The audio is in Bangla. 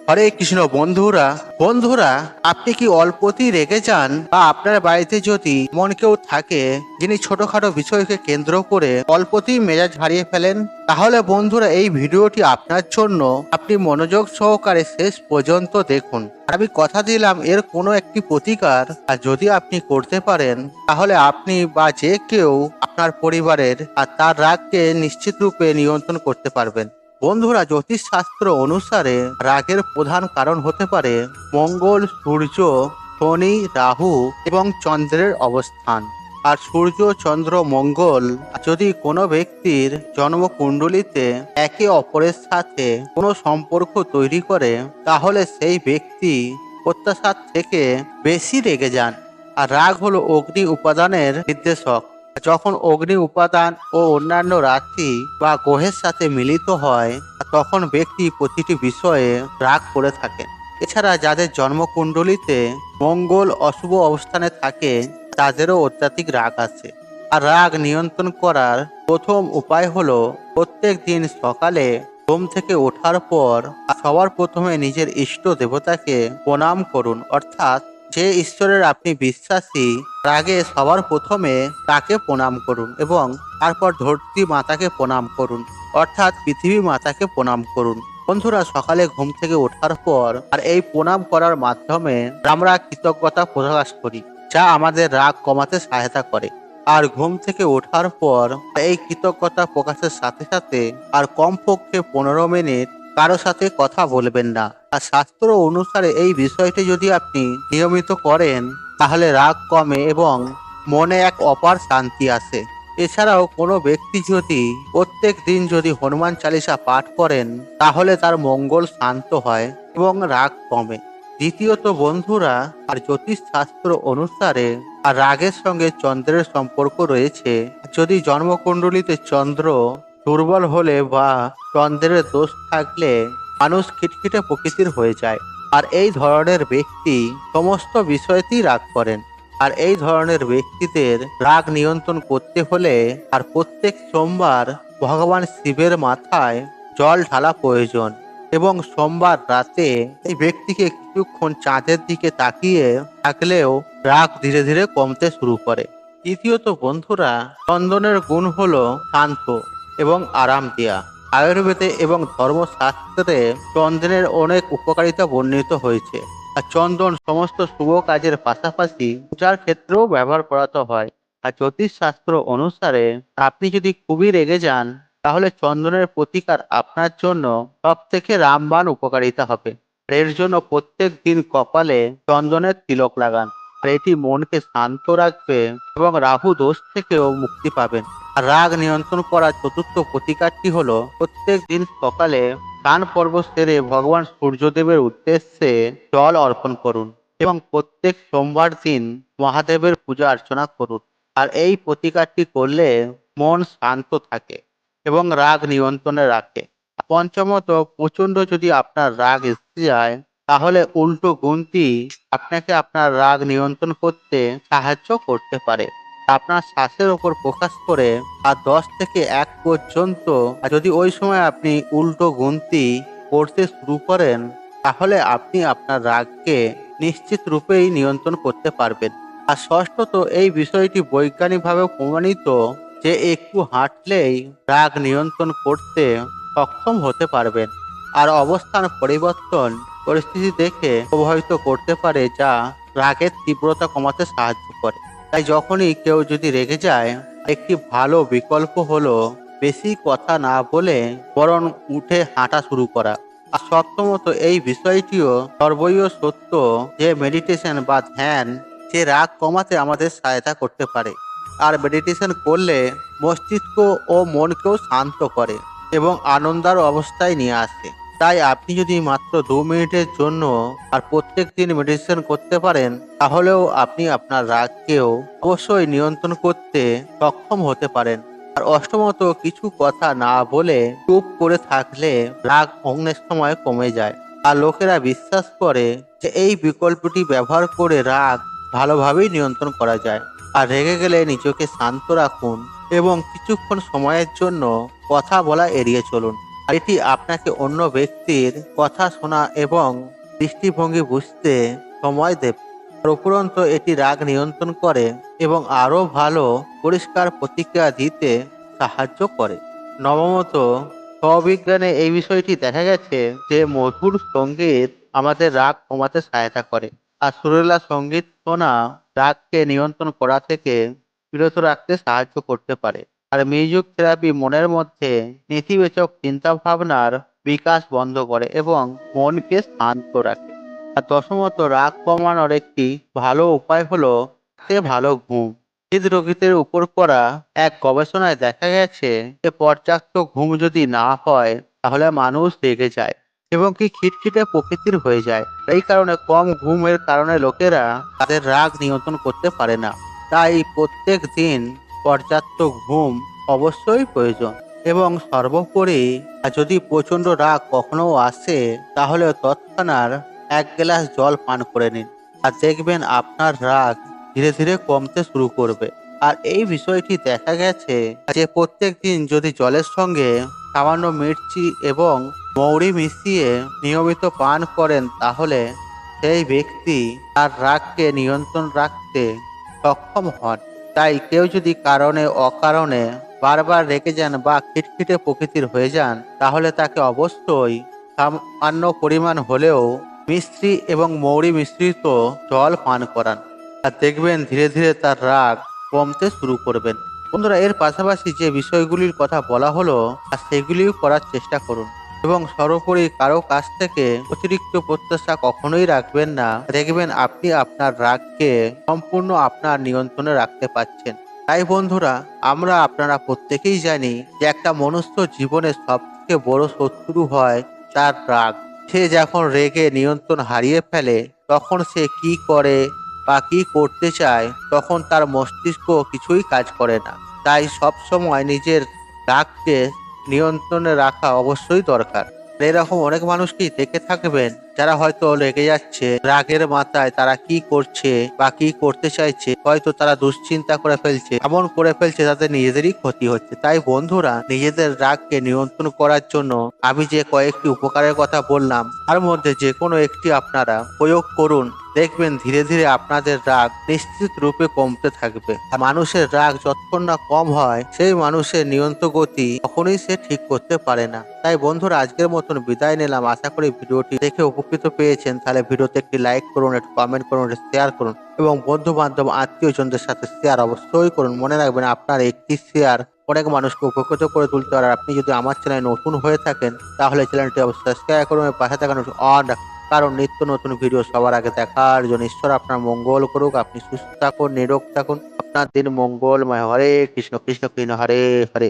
হরে কৃষ্ণ। বন্ধুরা আপনি কি অল্পতেই রেগে যান, বা আপনার বাড়িতে যদি মন কেউ থাকে যিনি ছোটখাটো বিষয়কে কেন্দ্র করে অল্পতেই মেজাজ হারিয়ে ফেলেন? তাহলে বন্ধুরা এই ভিডিওটি আপনার জন্য। আপনি মনোযোগ সহকারে শেষ পর্যন্ত দেখুন। আমি কথা দিলাম এর কোনো একটি প্রতিকার আর যদি আপনি করতে পারেন, তাহলে আপনি বা যে কেউ আপনার পরিবারের আর তার রাগকে নিশ্চিত রূপে নিয়ন্ত্রণ করতে পারবেন। বন্ধুরা, জ্যোতিষ শাস্ত্র অনুসারে রাগের প্রধান কারণ হতে পারে মঙ্গল, সূর্য, শনি, রাহু এবং চন্দ্রের অবস্থান। আর সূর্য, চন্দ্র, মঙ্গল যদি কোনো ব্যক্তির জন্মকুণ্ডলিতে একে অপরের সাথে কোনো সম্পর্ক তৈরি করে, তাহলে সেই ব্যক্তি প্রত্যাশার থেকে বেশি রেগে যান। আর রাগ হলো অগ্নি উপাদানের নির্দেশক। যখন অগ্নি উপাদান ও অন্যান্য রাশি বা গ্রহের সাথে মিলিত হয়, তখন ব্যক্তি প্রতিটি বিষয়ে রাগ করে থাকেন। এছাড়া যাদের জন্মকুণ্ডলিতে মঙ্গল অশুভ অবস্থানে থাকে, তাদেরও অত্যাধিক রাগ আসে। আর রাগ নিয়ন্ত্রণ করার প্রথম উপায় হলো প্রত্যেক দিন সকালে ঘুম থেকে ওঠার পর সবার প্রথমে নিজের ইষ্ট দেবতাকে প্রণাম করুন। অর্থাৎ যে ঈশ্বরের আপনি বিশ্বাসী, আগে সবার প্রথমে তাকে প্রণাম করুন এবং তারপর ধরতী মাতাকে প্রণাম করুন, অর্থাৎ পৃথিবী মাতাকে প্রণাম করুন। বন্ধুরা, সকালে ঘুম থেকে ওঠার পর আর এই প্রণাম করার মাধ্যমে আমরা কৃতজ্ঞতা প্রকাশ করি, যা আমাদের রাগ কমাতে সহায়তা করে। আর ঘুম থেকে ওঠার পর এই কৃতজ্ঞতা প্রকাশের সাথে সাথে আর কমপক্ষে 15 মিনিট কারো সাথে কথা বলবেন না। আর শাস্ত্র অনুসারে এই বিষয়টি যদি আপনি নিয়মিত করেন, তাহলে রাগ কমে এবং মনে এক অপার শান্তি আসে। এছাড়াও কোনো ব্যক্তি যদি প্রত্যেক দিন যদি হনুমান চালিসা পাঠ করেন, তাহলে তার মঙ্গল শান্ত হয় এবং রাগ কমে। দ্বিতীয়ত বন্ধুরা, আর জ্যোতিষ শাস্ত্র অনুসারে আর রাগের সঙ্গে চন্দ্রের সম্পর্ক রয়েছে। যদি জন্মকুণ্ডলিতে চন্দ্র দুর্বল হলে বা চন্দ্রের দোষ থাকলে মানুষ খিটখিটে প্রকৃতির হয়ে যায়। আর এই ধরনের ব্যক্তি সমস্ত বিষয়তেই রাগ করেন। আর এই ধরনের ব্যক্তিদের রাগ নিয়ন্ত্রণ করতে হলে আর প্রত্যেক সোমবার ভগবান শিবের মাথায় জল ঢালা প্রয়োজন এবং সোমবার রাতে এই ব্যক্তিকে কিছুক্ষণ চাঁদের দিকে তাকিয়ে থাকলেও রাগ ধীরে ধীরে কমতে শুরু করে। তৃতীয়ত বন্ধুরা, চন্দনের গুণ হলো শান্ত এবং আরাম দেয়া। আয়ুর্বেদে এবং ধর্মশাস্ত্রে চন্দনের অনেক উপকারিতা বর্ণিত হয়েছে। আর চন্দন সমস্ত শুভ কাজের পাশাপাশি পূজার ক্ষেত্রেও ব্যবহার করাতে হয়। আর জ্যোতিষ শাস্ত্র অনুসারে আপনি যদি খুবই রেগে যান, তাহলে চন্দনের প্রতিকার আপনার জন্য সব থেকে রামবাণ উপকারিতা হবে। এর জন্য প্রত্যেক দিন কপালে চন্দনের তিলক লাগান। আর এটি মনকে শান্ত রাখবে এবং রাহু দোষ থেকেও মুক্তি পাবেন। আর রাগ নিয়ন্ত্রণ করার চতুর্থ প্রতিকারটি হলো প্রত্যেক দিন সকালে স্নান পর্ব সেরে ভগবান সূর্যদেবের উদ্দেশ্যে জল অর্পণ করুন এবং প্রত্যেক সোমবার দিন মহাদেবের পূজা অর্চনা করুন। আর এই প্রতিকারটি করলে মন শান্ত থাকে এবং রাগ নিয়ন্ত্রণে রাখে। পঞ্চমত, প্রচন্ড যদি আপনার রাগ এসে যায়, তাহলে উল্টো গুণটি আপনাকে আপনার রাগ নিয়ন্ত্রণ করতে সাহায্য করতে পারে। আপনার শ্বাসের ওপর ফোকাস করে আর 10 থেকে 1 পর্যন্ত যদি ওই সময় আপনি উল্টো গুনতি করতে শুরু করেন, তাহলে আপনি আপনার রাগকে নিশ্চিত রূপেই নিয়ন্ত্রণ করতে পারবেন। আর ষষ্ঠত, এই বিষয়টি বৈজ্ঞানিকভাবে প্রমাণিত যে একটু হাঁটলেই রাগ নিয়ন্ত্রণ করতে সক্ষম হতে পারবেন। আর অবস্থান পরিবর্তন পরিস্থিতি দেখে প্রভাবিত করতে পারে, যা রাগের তীব্রতা কমাতে সাহায্য করে। তাই যখনই কেউ যদি রেগে যায়, একটি ভালো বিকল্প হলো বেশি কথা না বলে বরং উঠে হাঁটা শুরু করা। আর সপ্তমত, এই বিষয়টিও সর্বৈব সত্য যে মেডিটেশন বা ধ্যান যে রাগ কমাতে আমাদের সহায়তা করতে পারে। আর মেডিটেশন করলে মস্তিষ্ক ও মনকেও শান্ত করে এবং আনন্দার অবস্থায় নিয়ে আসে। তাই আপনি যদি মাত্র 2 মিনিটের জন্য আর প্রত্যেক দিন মেডিটেশন করতে পারেন, তাহলেও আপনি আপনার রাগকেও অবশ্যই নিয়ন্ত্রণ করতে সক্ষম হতে পারেন। আর অষ্টমত, কিছু কথা না বলে চুপ করে থাকলে রাগ অন্যের সময় কমে যায়। আর লোকেরা বিশ্বাস করে যে এই বিকল্পটি ব্যবহার করে রাগ ভালোভাবেই নিয়ন্ত্রণ করা যায়। আর রেগে গেলে নিজেকে শান্ত রাখুন এবং কিছুক্ষণ সময়ের জন্য কথা বলা এড়িয়ে চলুন। আর এটি আপনাকে অন্য ব্যক্তির কথা শোনা এবং দৃষ্টিভঙ্গি বুঝতে সময় দেবে। আর উপরন্তু এটি রাগ নিয়ন্ত্রণ করে এবং আরো ভালো পরিষ্কার প্রতিক্রিয়া দিতে সাহায্য করে। নবমত, স্ববিজ্ঞানে এই বিষয়টি দেখা গেছে যে মধুর সঙ্গীত আমাদের রাগ কমাতে সহায়তা করে। আর সুরেলা সঙ্গীত শোনা রাগকে নিয়ন্ত্রণ করা থেকে বিরত রাখতে সাহায্য করতে পারে। আর মিউজিক থেরাপি মনের মধ্যে নেতিবাচক চিন্তা ভাবনার বিকাশ বন্ধ করে এবং মনকে শান্ত রাখে। আর দশমত, রাগ কমানোর একটি ভালো উপায় হলো ভালো ঘুম। হৃদরোগীদের উপর করা এক গবেষণায় দেখা গেছে যে পর্যাপ্ত ঘুম যদি না হয় তাহলে মানুষ রেগে যায় এবং কি খিটখিটে প্রকৃতির হয়ে যায়। এই কারণে কম ঘুমের কারণে লোকেরা তাদের রাগ নিয়ন্ত্রণ করতে পারে না। তাই প্রত্যেক দিন পর্যাপ্ত ঘুম অবশ্যই প্রয়োজন। এবং সর্বোপরি যদি প্রচন্ড রাগ কখনো আসে তাহলে তৎক্ষণাৎ এক গ্লাস জল পান করে নিন, আর দেখবেন আপনার রাগ ধীরে ধীরে কমতে শুরু করবে। আর এই বিষয়টি দেখা গেছে যে প্রত্যেক দিন যদি জলের সঙ্গে সামান্য মির্চি এবং মৌরি মিশিয়ে নিয়মিত পান করেন তাহলে সেই ব্যক্তি তার রাগকে নিয়ন্ত্রণ রাখতে সক্ষম হন। তাই কেউ যদি কারণে অকারণে বারবার রেগে যান বা খিটখিটে প্রকৃতির হয়ে যান তাহলে তাকে অবশ্যই সামান্য পরিমাণ হলেও মিশ্রি এবং মৌরি মিশ্রিত জল পান করান, আর দেখবেন ধীরে ধীরে তার রাগ কমতে শুরু করবেন। বন্ধুরা, এর পাশাপাশি যে বিষয়গুলির কথা বলা হলো আর সেগুলিও করার চেষ্টা করুন এবং সর্বোপরি কারো কাছ থেকে অতিরিক্ত প্রত্যাশা কখনোই রাখবেন না। দেখবেন আপনি আপনার রাগকে সম্পূর্ণ আপনার নিয়ন্ত্রণে রাখতে পারছেন। তাই বন্ধুরা, আপনারা প্রত্যেকেই জানি যে একটা মনুষ্য জীবনের সব থেকে বড় শত্রু হয় তার রাগ। সে যখন রেগে নিয়ন্ত্রণ হারিয়ে ফেলে তখন সে কি করে বা কি করতে চায় তখন তার মস্তিষ্ক কিছুই কাজ করে না। তাই সব সময় নিজের রাগকে নিয়ন্ত্রণে রাখা অবশ্যই দরকার। এরকম অনেক মানুষকেই দেখে থাকবেন যারা হয়তো রেগে যাচ্ছে, রাগের মাথায় তারা কি করছে বা কি করতে চাইছে হয়তো তারা দুশ্চিন্তা করে ফেলছে, এমন করে ফেলছে তাদের নিজেদেরই ক্ষতি হচ্ছে। তাই বন্ধুরা, নিজেদের রাগকে নিয়ন্ত্রণ করার জন্য আমি যে কয়েকটি উপকারের কথা বললাম তার মধ্যে যে কোনো একটি আপনারা প্রয়োগ করুন, দেখবেন ধীরে ধীরে আপনাদের রাগ নিশ্চিত রূপে কমতে থাকবে। মানুষের রাগ যতক্ষণ না কম হয় সেই মানুষের নিয়ন্ত্রণ গতি কখনোই সে ঠিক করতে পারে না। তাই বন্ধুরা, আজকের মতন বিদায় নিলাম। আশা করি ভিডিওটি দেখে উপকৃত পেয়েছেন। তাহলে ভিডিওতে একটি লাইক করুন, একটু কমেন্ট করুন, একটু শেয়ার করুন এবং বন্ধু বান্ধব আত্মীয়জনদের সাথে শেয়ার অবশ্যই করুন। মনে রাখবেন আপনার একটি শেয়ার অনেক মানুষকে উপকৃত করে তুলতে পারে। আপনি যদি আমার চ্যানেলে নতুন হয়ে থাকেন তাহলে চ্যানেলটি অবশ্যই সাবস্ক্রাইব করুন, পাশে থাকা অন, কারণ নিত্য নতুন ভিডিও সবার আগে দেখার জন্য। ঈশ্বর আপনার মঙ্গল করুক। আপনি সুস্থ থাকুন, নিরোগ থাকুন, আপনার দিন মঙ্গলময়। হরে কৃষ্ণ কৃষ্ণ কৃষ্ণ হরে হরে।